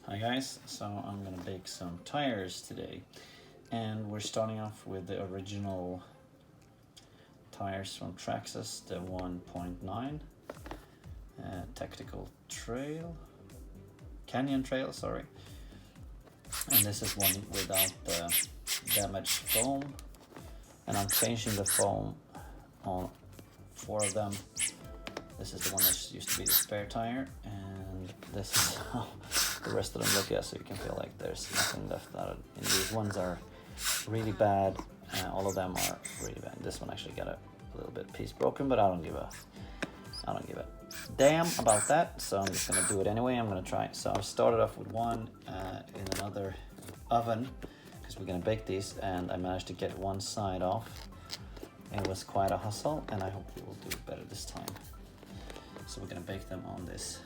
Hi guys, so I'm gonna bake some tires today, and we're starting off with the original tires from Traxxas, the 1.9 tactical canyon trail, sorry. And this is one without the damaged foam, and I'm changing the foam on 4 of them. This is the one that used to be the spare tire, and this is how the rest of them look. Yeah, so you can feel like there's nothing left out. And these ones are really bad. All of them are really bad. This one actually got a little bit piece broken, but I don't give a damn about that. So I'm just gonna do it anyway. I'm gonna try. So I started off with one in another oven because we're gonna bake these, and I managed to get one side off. It was quite a hustle, and I hope we will do it better this time. So we're gonna bake them on this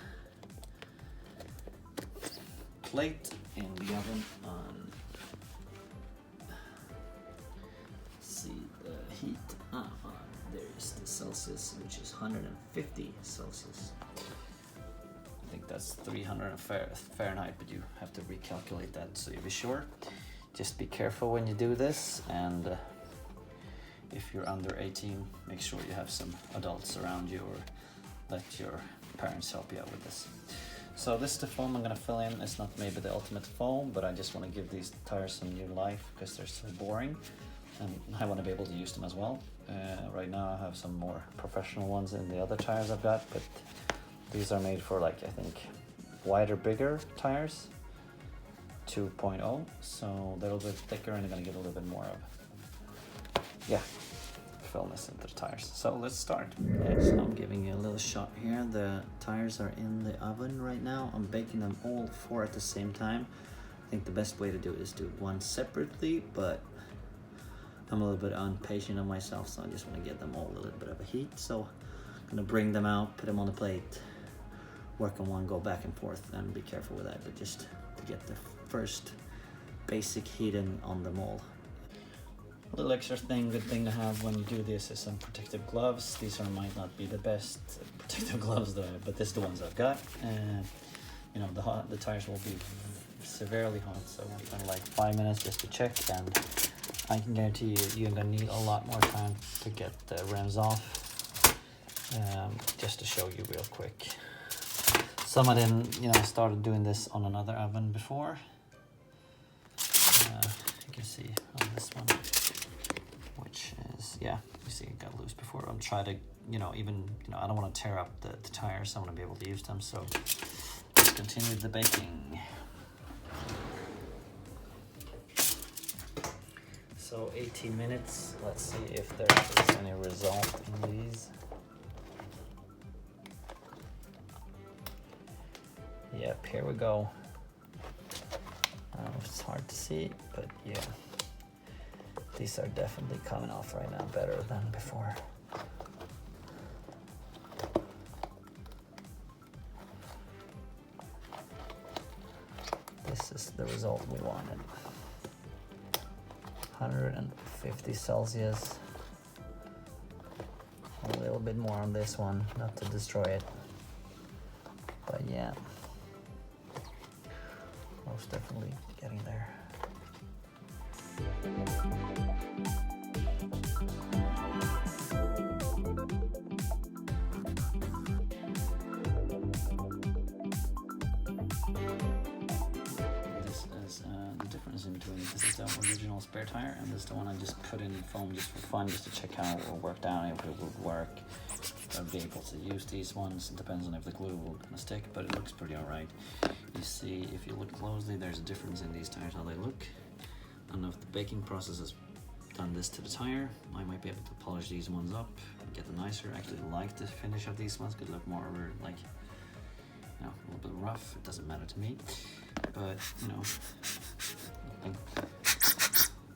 plate in the oven on, see the heat, there's the Celsius, which is 150 Celsius. I think that's 300 Fahrenheit, but you have to recalculate that so you'll be sure. Just be careful when you do this, and if you're under 18, make sure you have some adults around you, or let your parents help you out with this. So this is the foam I'm gonna fill in. It's not maybe the ultimate foam, but I just want to give these tires some new life because they're so boring, and I want to be able to use them as well. Right now I have some more professional ones in the other tires I've got, but these are made for, like, I think wider, bigger tires, 2.0, so they're a little bit thicker and they're gonna get a little bit more of, yeah, fullness into the tires. So let's start. So I'm giving you a little shot here. The tires are in the oven right now. I'm baking them all 4 at the same time. I think the best way to do it is do one separately, but I'm a little bit impatient of myself, so I just want to get them all a little bit of a heat. So I'm gonna bring them out, put them on the plate, work on one, go back and forth, and be careful with that, but just to get the first basic heat in on them all. A little extra good thing to have when you do this is some protective gloves. These might not be the best protective gloves though, but this is the ones I've got. And you know, the tires will be severely hot, so we're gonna like 5 minutes just to check, and I can guarantee you're gonna need a lot more time to get the rims off. Just to show you real quick. Some of them, you know, I started doing this on another oven before. You can see on this one, which is, yeah, you see it got loose before. I'm trying to, you know, I don't want to tear up the tires. I want to be able to use them. So let's continue the baking. So 18 minutes. Let's see if there is any result in these. Yep, here we go. It's hard to see, but yeah. These are definitely coming off right now better than before. This is the result we wanted. 150 Celsius. A little bit more on this one, not to destroy it. But yeah, most definitely getting there. This is the difference in between. This is the original spare tire, and this is the one I just put in foam just for fun, just to check how it will work down, if it will work. I'll be able to use these ones. It depends on if the glue will stick, but it looks pretty alright. You see, if you look closely, there's a difference in these tires, how they look. I don't know if the baking process has done this to the tire. I might be able to polish these ones up and get them nicer. I actually like the finish of these ones. Could look more like, you know, a little bit rough. It doesn't matter to me, but you know, I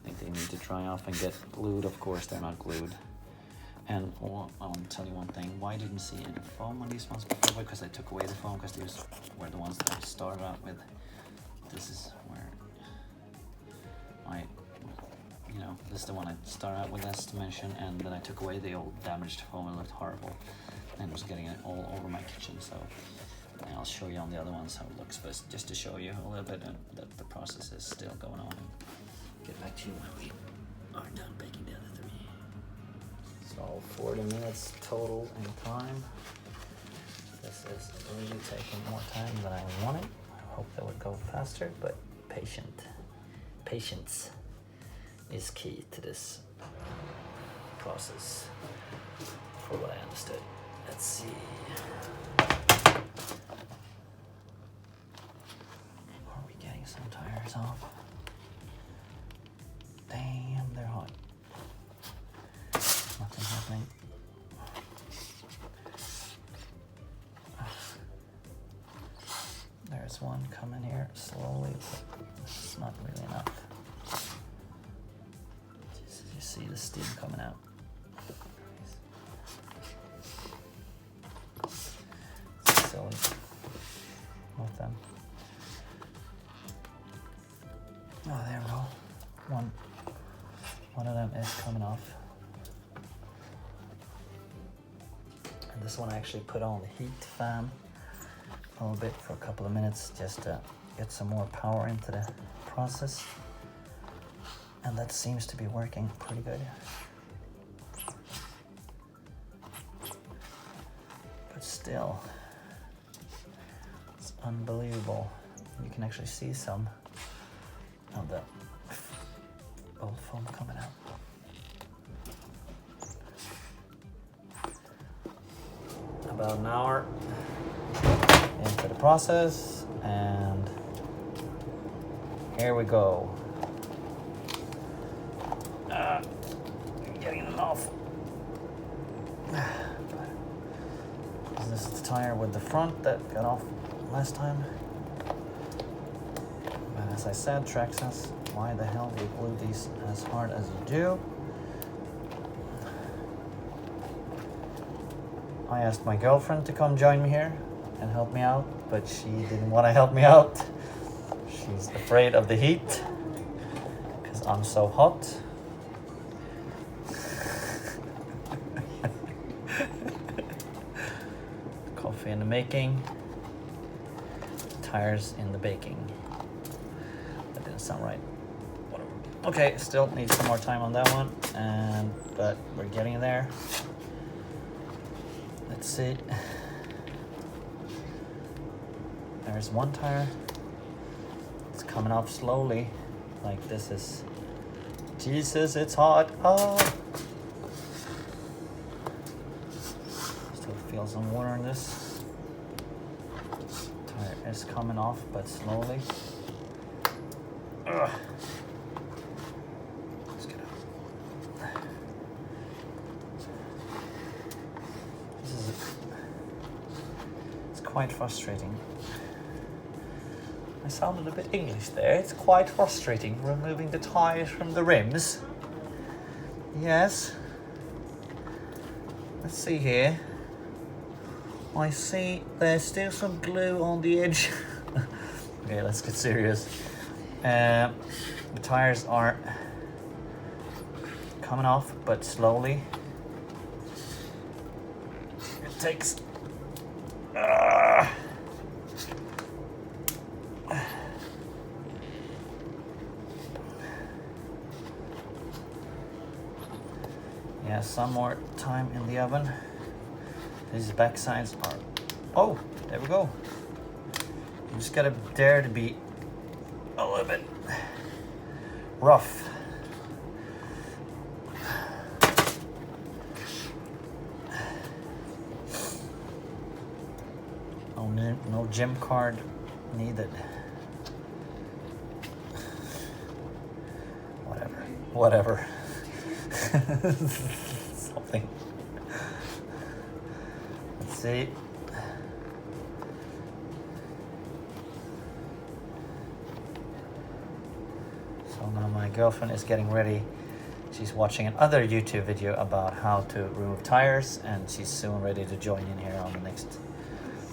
think they need to dry off and get glued. Of course, they're not glued. And I'll tell you one thing, why didn't you see any foam on these ones before? Because I took away the foam, because these were the ones that I started out with. This is where this is the one I started out with, as to mention, and then I took away the old damaged foam. It looked horrible and was getting it all over my kitchen. So And I'll show you on the other ones how it looks, but just to show you a little bit that the process is still going on. Get back to you when we are done baking the other 3. So 40 minutes total in time. This is really taking more time than I wanted. I hope that would go faster, but patience is key to this process, for what I understood. Let's see. Are we getting some tires off? Damn, they're hot. Nothing happening. There's one coming here slowly, but it's not really enough. You see the steam coming out. Silly. Both them. Oh, there we go. One of them is coming off. And this one I actually put on the heat fan a little bit for a couple of minutes just to get some more power into the process, and that seems to be working pretty good. But still, it's unbelievable. You can actually see some of the old foam coming out. About an hour into the process, and here we go. Getting them off. This is the tire with the front that got off last time. And as I said, Traxxas, why the hell do you glue these as hard as you do? I asked my girlfriend to come join me here and help me out, but she didn't want to help me out. She's afraid of the heat because I'm so hot. Coffee in the making, tires in the baking. That didn't sound right. Whatever. Okay, still need some more time on that one, but we're getting there. Let's see. There's one tire. It's coming off slowly. Like this is... Jesus, it's hot. Oh! Still feel some water in this. Tire is coming off, but slowly. Ugh. Let's get out. It's quite frustrating. I sounded a bit English there. It's quite frustrating removing the tires from the rims. Yes. Let's see here. I see there's still some glue on the edge. Okay, let's get serious. The tires are coming off, but slowly. It takes... Yeah, some more time in the oven. These back sides are... Oh, there we go. You just gotta dare to be a little bit rough. No gym card needed. Whatever. Something. Let's see. So now my girlfriend is getting ready. She's watching another YouTube video about how to remove tires, and she's soon ready to join in here on the next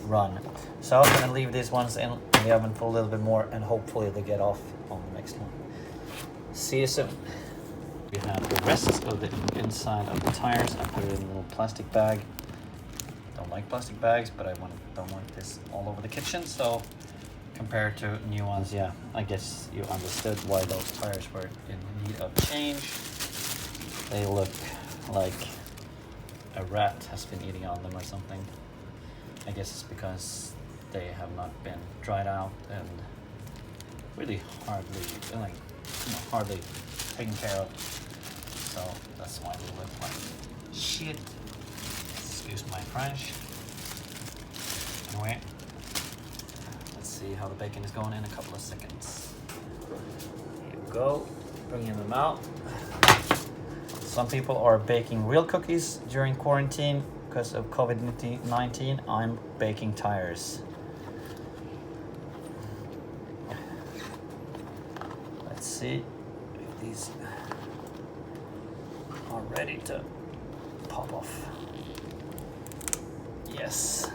run. So I'm gonna leave these ones in the oven for a little bit more, and hopefully they get off on the next one. See you soon. We have the rest of the inside of the tires. I put it in a little plastic bag. don't like plastic bags, but I don't want this all over the kitchen. So compared to new ones, yeah, I guess you understood why those tires were in need of change. They look like a rat has been eating on them or something. I guess it's because they have not been dried out and really hardly taken care of. So that's why they look like shit. Excuse my French. Anyway, let's see how the bacon is going in a couple of seconds. Here we go, bringing them out. Some people are baking real cookies during quarantine because of COVID-19. I'm baking tires. Let's see if these are ready to pop off. Yes.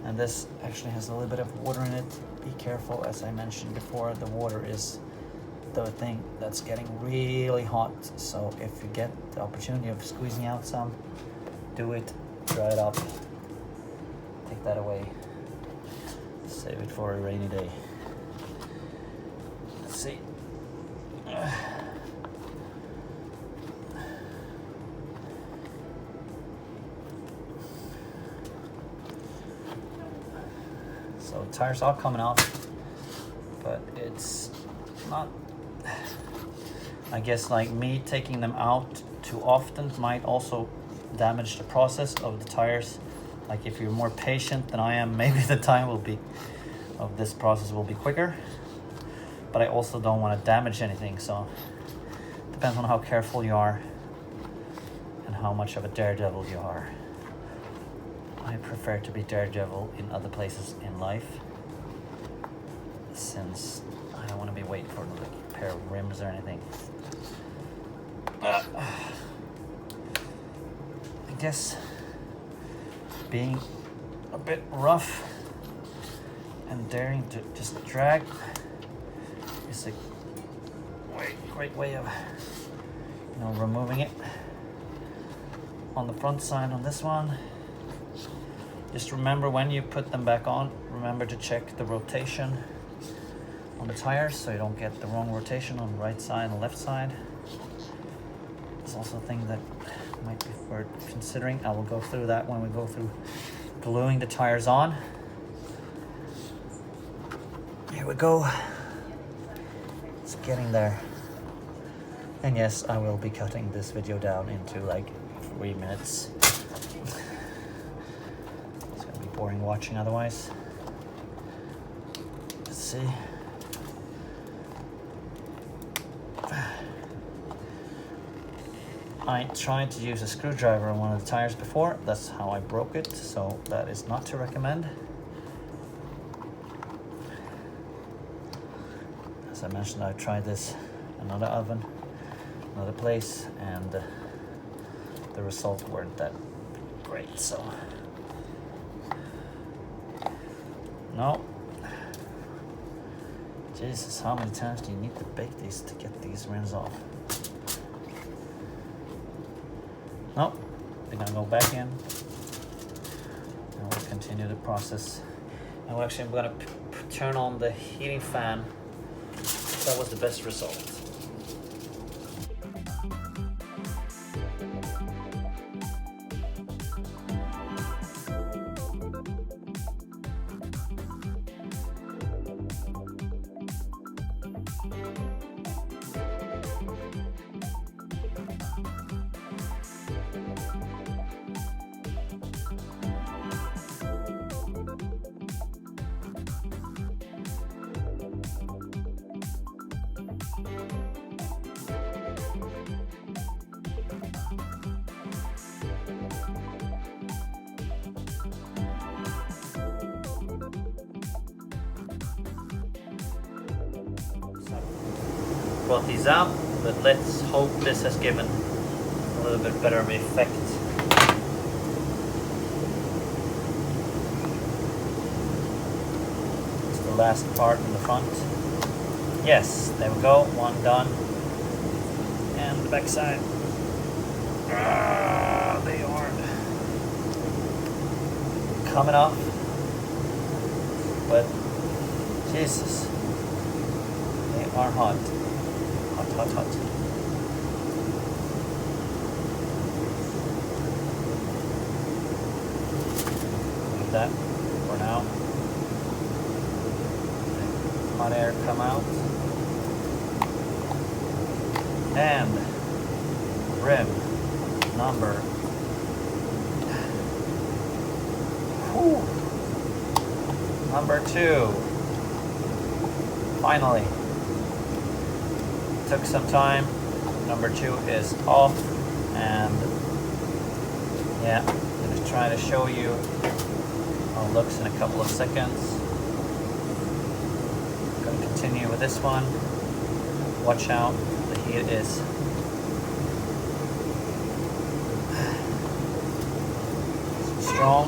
And this actually has a little bit of water in it. Be careful, as I mentioned before, the water is the thing that's getting really hot. So if you get the opportunity of squeezing out some, do it, dry it up, take that away, save it for a rainy day. Let's see. So tires are coming out, but it's not, I guess, like me taking them out too often might also damage the process of the tires. Like if you're more patient than I am, maybe the time of this process will be quicker, but I also don't want to damage anything. So it depends on how careful you are and how much of a daredevil you are. I prefer to be daredevil in other places in life, since I don't want to be waiting for like a pair of rims or anything. I guess being a bit rough and daring to just drag is a great way of, removing it. On the front side on this one, just remember when you put them back on, remember to check the rotation on the tires so you don't get the wrong rotation on the right side and the left side. It's also a thing that might be worth considering. I will go through that when we go through gluing the tires on. Here we go. It's getting there. And yes, I will be cutting this video down into like 3 minutes. Boring watching otherwise. Let's see. I tried to use a screwdriver on one of the tires before. That's how I broke it, so that is not to recommend. As I mentioned, I tried this in another oven, another place, and the results weren't that great, so no. Jesus, how many times do you need to bake these to get these rims off? No, they're gonna go back in and we'll continue the process. And I'm gonna turn on the heating fan. That was the best result. Brought these out, but let's hope this has given a little bit better of an effect. It's the last part in the front. Yes, there we go, one done. And the back side. They are coming off. But Jesus, they are hot. Hot, hot, hot. Leave that for now. Hot air come out. And rim number. Whew. Number 2. Finally. Took some time. Number 2 is off, and yeah, I'm gonna try to show you how it looks in a couple of seconds. I'm gonna continue with this one. Watch out, the heat is strong.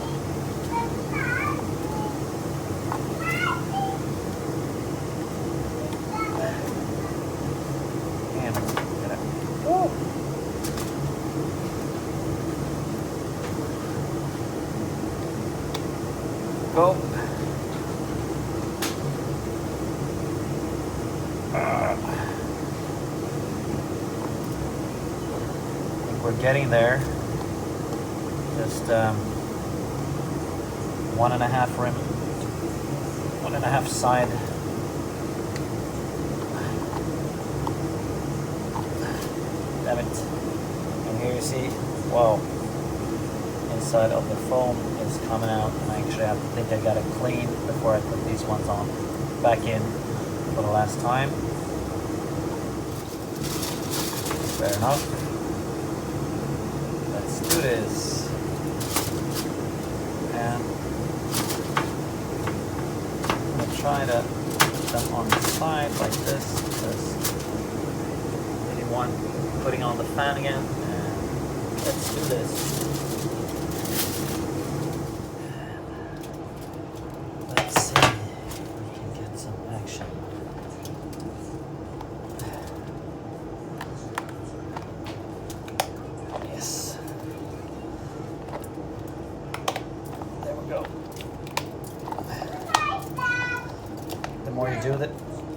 Go. I think we're getting there. Just 1.5 rim, 1.5 side. Damn it. And here you see, wow, inside of the foam is coming out, and I actually think I got it clean before I put these ones on back in for the last time. Fair enough. Let's do this. And I'm gonna try to put them on the side like this, because I really want putting on the fan again. And let's do this.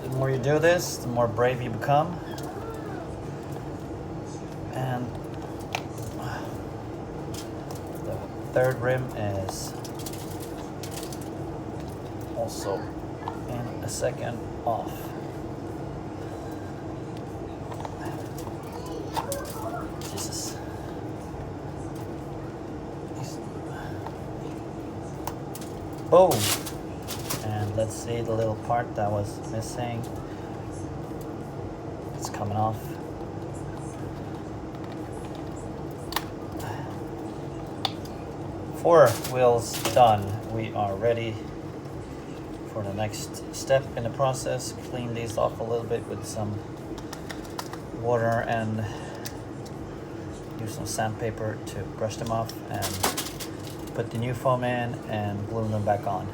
The more you do this, the more brave you become. And the third rim is also in a second off. Jesus. Boom. And let's see the little part that was missing. It's coming off. Four wheels done. We are ready for the next step in the process. Clean these off a little bit with some water and use some sandpaper to brush them off, and put the new foam in and glue them back on.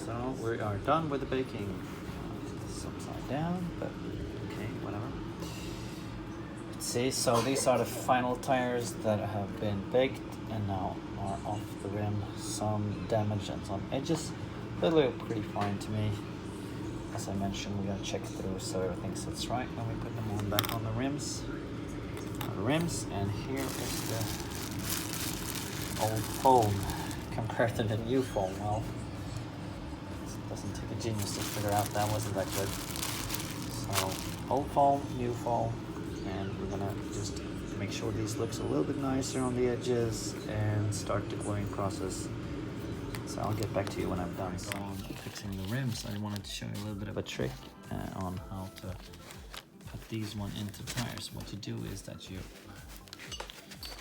So we are done with the baking. It's upside down, but okay, whatever. Let's see, so these are the final tires that have been baked and now are off the rim. Some damage and some edges. They look pretty fine to me. As I mentioned, we're gonna check through so everything sits right when we put them on back on the rims. And here is the old foam compared to the new foam. Well, it doesn't take a genius to figure out that wasn't that good. So old foam, new foam, and we're gonna just make sure these looks a little bit nicer on the edges and start the gluing process. So I'll get back to you when I'm done. So on fixing the rims, I wanted to show you a little bit of a trick on how to put these one into tires. What you do is that you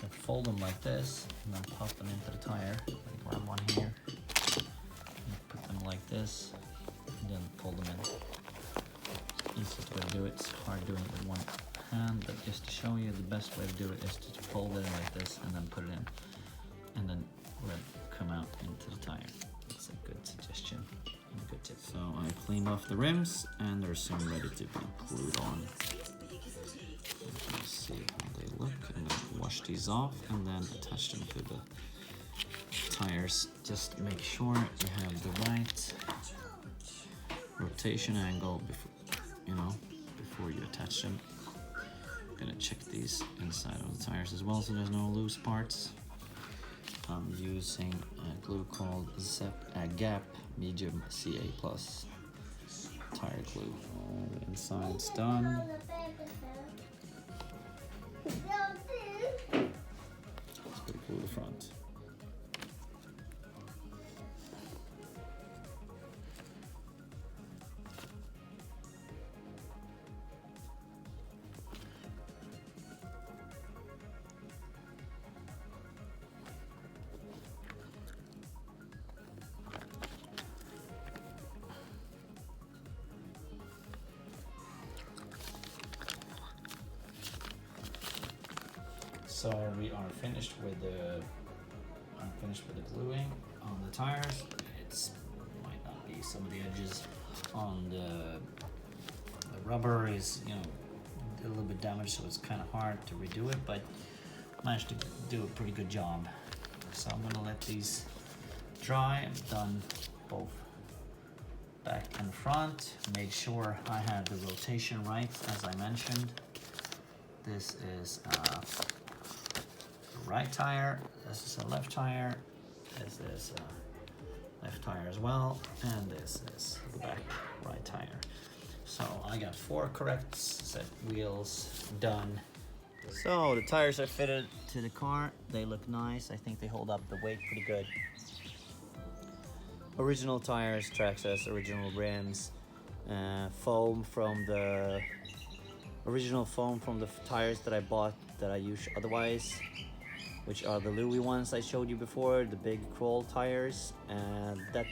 fold them like this and then pop them into the tire. I grab one here, and put them like this, and then pull them in. Easiest way to do it. It's hard doing it with one hand, but just to show you, the best way to do it is to fold it like this and then put it in, and then let it come out into the tire. It's a good suggestion and a good tip. So I cleaned off the rims and they're soon ready to be glued on. You can see how they look, and then wash these off and then attach them to the tires. Just make sure you have the right rotation angle before you attach them. I'm gonna check these inside of the tires as well so there's no loose parts. I'm using a glue called Gap Medium CA Plus tire glue. All the inside's done. Let's go glue the front. So we are finished with the gluing on the tires. It might not be some of the edges on the rubber is a little bit damaged, so it's kind of hard to redo it, but managed to do a pretty good job. So I'm gonna let these dry. I've done both back and front. Made sure I had the rotation right, as I mentioned. This is right tire, this is a left tire, this is a left tire as well, and this is the back right tire. So I got 4 correct set wheels done. So the tires are fitted to the car. They look nice. I think they hold up the weight pretty good. Original tires, Traxxas, original rims, foam from the original foam from the tires that I bought that I use otherwise, which are the Louis ones I showed you before, the big crawl tires, and that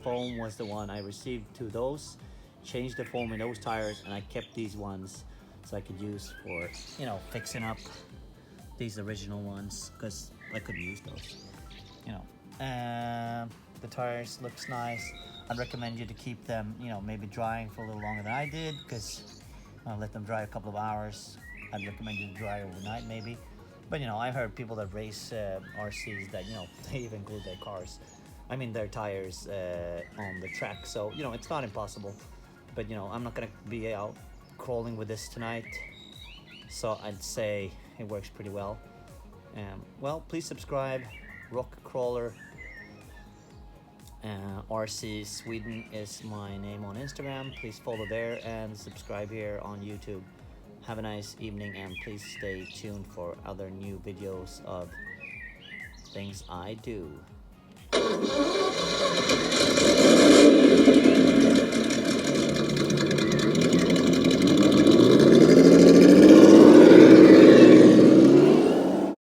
foam was the one I received 2 of those, changed the foam in those tires, and I kept these ones so I could use for, fixing up these original ones, because I couldn't use those, the tires looks nice. I'd recommend you to keep them, maybe drying for a little longer than I did, because I'll let them dry a couple of hours. I'd recommend you to dry overnight maybe. But I've heard people that race RCs that they even glue their tires on the track. So it's not impossible. But I'm not gonna be out crawling with this tonight. So I'd say it works pretty well. Well, please subscribe. Rock Crawler RC Sweden is my name on Instagram. Please follow there and subscribe here on YouTube. Have a nice evening, and please stay tuned for other new videos of things I do.